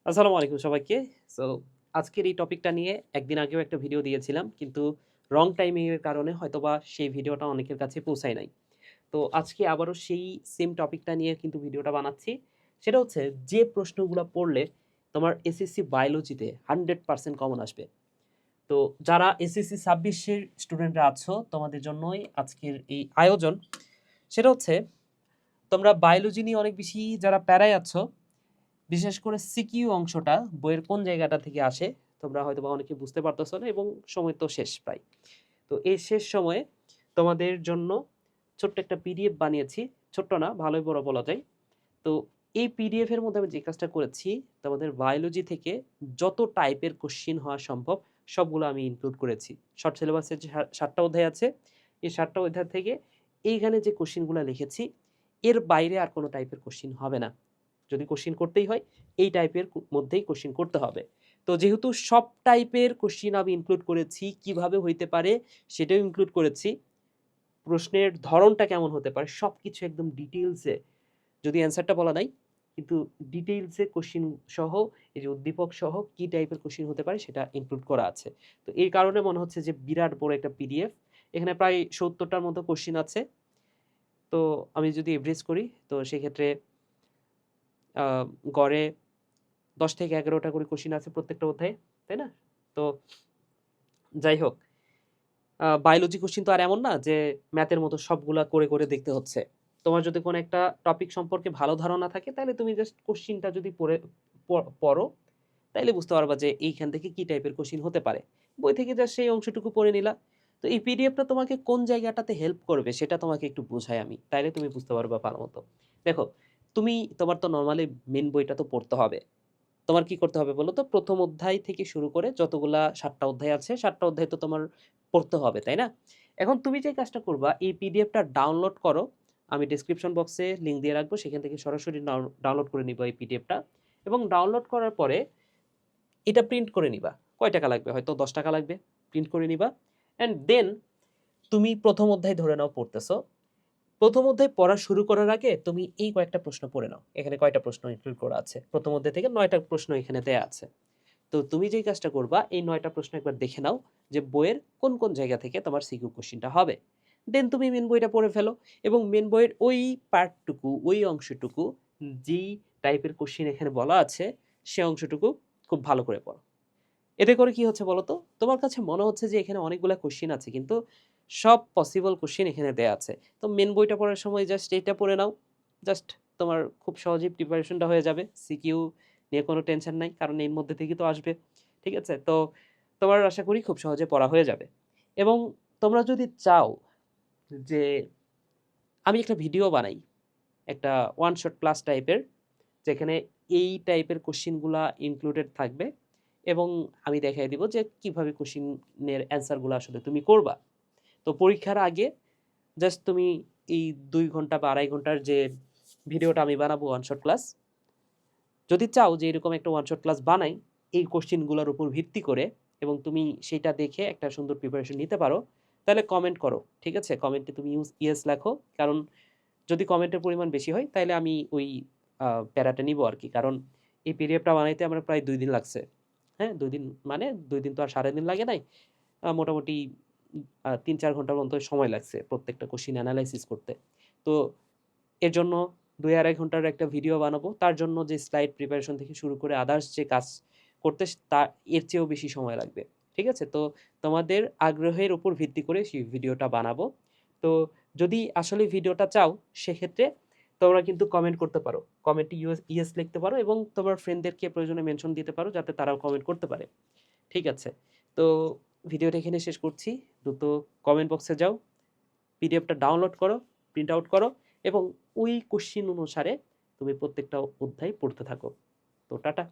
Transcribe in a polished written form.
আসসালামু আলাইকুম সবাইকে। সো আজকের এই টপিকটা নিয়ে একদিন আগেও একটা ভিডিও দিয়েছিলাম। কিন্তু রং টাইমিং এর কারণে হয়তোবা সেই ভিডিওটা অনেকের কাছে পৌঁছায় নাই। তো আজকে আবারও সেই সেম টপিকটা নিয়ে কিন্তু ভিডিওটা বানাচ্ছি। সেটা হচ্ছে যে প্রশ্নগুলা পড়লে তোমার এসএসসি বায়োলজিতে 100% কমন আসবে। তো যারা এসএসসি ২৬ এর স্টুডেন্টরা আছো তোমাদের জন্যই আজকের এই আয়োজন। সেটা হচ্ছে তোমরা বায়োলজি নিয়ে অনেক বেশি যারা প্যারায় আছো, বিশেষ করে সিকিউ অংশটা বইয়ের কোন জায়গাটা থেকে আসে তোমরা হয়তোবা অনেকে বুঝতে পারতেছো না এবং সময় তো শেষ প্রায়। তো এই শেষ সময়ে তোমাদের জন্য ছোট্ট একটা পিডিএফ বানিয়েছি। ছোট্ট না, ভালোই বড় বলা যায়। তো এই পিডিএফ এর মধ্যে আমি যে কাজটা করেছি, তোমাদের বায়োলজি থেকে যত টাইপের কোশ্চিন হওয়া সম্ভব সবগুলো আমি ইনক্লুড করেছি। শর্ট সিলেবাসের যে ৭ টা অধ্যায় আছে, এই ৭ টা অধ্যায় থেকে এইখানে যে কোশ্চিনগুলা লিখেছি, এর বাইরে আর কোনো টাইপের কোশ্চিন হবে না। যদি কোশ্চিন করতেই হয়, এই টাইপের মধ্যেই কোশ্চিন করতে হবে। তো যেহেতু সব টাইপের কোশ্চিন আমি ইনক্লুড করেছি, কিভাবে হইতে পারে সেটাও ইনক্লুড করেছি। প্রশ্নের ধরনটা কেমন হতে পারে সবকিছু একদম ডিটেইলসে, যদি অ্যান্সারটা বলা নাই, কিন্তু ডিটেইলসে কোশ্চিন সহ এই যে উদ্দীপক সহ কি টাইপের কোশ্চিন হতে পারে সেটা ইনক্লুড করা আছে। তো এই কারণে মনে হচ্ছে যে বিরাট বড় একটা পিডিএফ। এখানে প্রায় ৭০ টার মতো কোশ্চিন আছে। তো আমি যদি এভারেজ করি তো সেক্ষেত্রে আ গড়ে ১০ থেকে ১১ টা করে কোশ্চিন আছে প্রত্যেকটা অধ্যায়ে, তাই না? তো যাই হোক, বায়োলজি কোশ্চিন তো আর এমন না যে ম্যাথের মতো সবগুলা করে দেখতে হচ্ছে। তোমার যদি কোনো একটা টপিক সম্পর্কে ভালো ধারণা থাকে তাহলে তুমি জাস্ট কোশ্চিনটা যদি পড়ো, তাইলে বুঝতে পারবা যে এইখান থেকে কি টাইপের কোশ্চিন হতে পারে। বই থেকে জাস্ট সেই অংশটুকু পড়ে নিলা। তো এই পিডিএফটা তোমাকে কোন জায়গাটাতে হেল্প করবে সেটা তোমাকে একটু বুঝাই আমি। তাইলে তুমি বুঝতে পারবা ভালোমতো। দেখো, তোমার তো নরমালি মেইন বইটা তো পড়তে হবে। তোমার কি করতে হবে বলো তো? ১ম অধ্যায় থেকে শুরু করে যতগুলা ৭ টা অধ্যায় আছে, ৭ টা অধ্যায় তো তোমার পড়তে হবে, তাই না? এখন তুমি যে কাজটা করবা, এই পিডিএফটা ডাউনলোড করো। আমি ডেসক্রিপশন বক্সে লিংক দিয়ে রাখবো। সেখান থেকে সরাসরি ডাউনলোড করে নিবা এই পিডিএফটা এবং ডাউনলোড করার পরে এটা প্রিন্ট করে নিবা। কয় টাকা লাগবে? হয়তো ৳১০ লাগবে। প্রিন্ট করে নিবা। অ্যান্ড দেন তুমি ১ম অধ্যায় ধরে নাও পড়তেছো। ১ম অধ্যায় পড়া শুরু করার আগে তুমি এই কয়েকটা প্রশ্ন পড়ে নাও। এখানে কয়টা প্রশ্ন ইনক্লুড করা আছে? ১ম অধ্যায় থেকে ৯ টা প্রশ্ন এখানে দেয়া আছে। তো তুমি যেই কাজটা করবা এই ৯ টা প্রশ্ন একবার দেখে নাও যে বইয়ের কোন জায়গা থেকে তোমার সিকিউ কোশ্চেনটা হবে। দেন তুমি মেইন বইটা পড়ে ফেলো এবং মেইন বইয়ের ওই পার্টটুকু, ওই অংশটুকু যেই টাইপের কোশ্চেন এখানে বলা আছে, সে অংশটুকু খুব ভালো করে পড়ো। এতে করে কি হচ্ছে বলো তো? তোমার কাছে মনে হচ্ছে যে এখানে অনেকগুলা কোশ্চেন আছে কিন্তু সব পসিবল কোশ্চেন এখানে দেয়া আছে। তো মেইন বইটা পড়ার সময় জাস্ট এটা পড়ে নাও। জাস্ট তোমার খুব সহজেই প্রিপারেশনটা হয়ে যাবে। সিকিউ নিয়ে কোনো টেনশন নাই। কারণ এর মধ্যে থেকেই তো আসবে। ঠিক আছে? তো তোমার আশা করি খুব সহজে পড়া হয়ে যাবে। এবং তোমরা যদি চাও যে আমি একটা ভিডিও বানাই, একটা ওয়ান শট ক্লাস টাইপের, যেখানে এই টাইপের কোশ্চেনগুলা ইনক্লুডেড থাকবে এবং আমি দেখায় দিব যে কিভাবে কোশ্চেনের অ্যান্সারগুলো আসলে তুমি করবা। তো পরীক্ষার আগে জাস্ট তুমি এই ২ ঘন্টা বা ২.৫ ঘন্টার যে ভিডিওটা আমি বানাবো ওয়ান শট ক্লাস, যদি চাও যে এরকম একটা ওয়ান শট ক্লাস বানাই এই কোশ্চেনগুলোর উপর ভিত্তি করে এবং তুমি সেটা দেখে একটা সুন্দর প্রিপারেশন নিতে পারো, তাহলে কমেন্ট করো। ঠিক আছে? কমেন্টে তুমি ইয়েস লেখো। কারণ যদি কমেন্টের পরিমাণ বেশি হয় তাইলে আমি ওই প্যারাটা নিবো আরকি। কারণ এই পিডিএফটা বানাইতে আমার প্রায় ২ দিন লাগছে। হ্যাঁ? ২ দিন মানে ২ দিন তো আর সারাদিন লাগে নাই। মোটামুটি ৩-৪ ঘন্টার মতো সময় লাগছে প্রত্যেকটা কোশ্চেন এনালাইসিস করতে। তো এর জন্য ২-২.৫ ঘন্টার একটা ভিডিও বানাবো। তার জন্য যে স্লাইড প্রিপারেশন থেকে শুরু করে আদার্স যে কাজ করতে তা এর চেয়েও বেশি সময় লাগবে। ঠিক আছে? তো তোমাদের আগ্রহের উপর ভিত্তি করে সেই ভিডিওটা বানাবো। তো যদি আসলে ভিডিওটা চাও সেক্ষেত্রে তোমরা কিন্তু কমেন্ট করতে পারো। কমেন্টে ইয়েস লিখতে পারো এবং তোমার ফ্রেন্ডদেরকে প্রয়োজনে মেনশন দিতে পারো যাতে তারাও কমেন্ট করতে পারে। ঠিক আছে? তো ভিডিওটা এখানে শেষ করছি। দ্রুত কমেন্ট বক্সে যাও। পিডিএফটা ডাউনলোড করো, প্রিন্ট আউট করো এবং ওই কোশ্চেন অনুসারে তুমি প্রত্যেকটা অধ্যায় পড়তে থাকো। তো টাটা।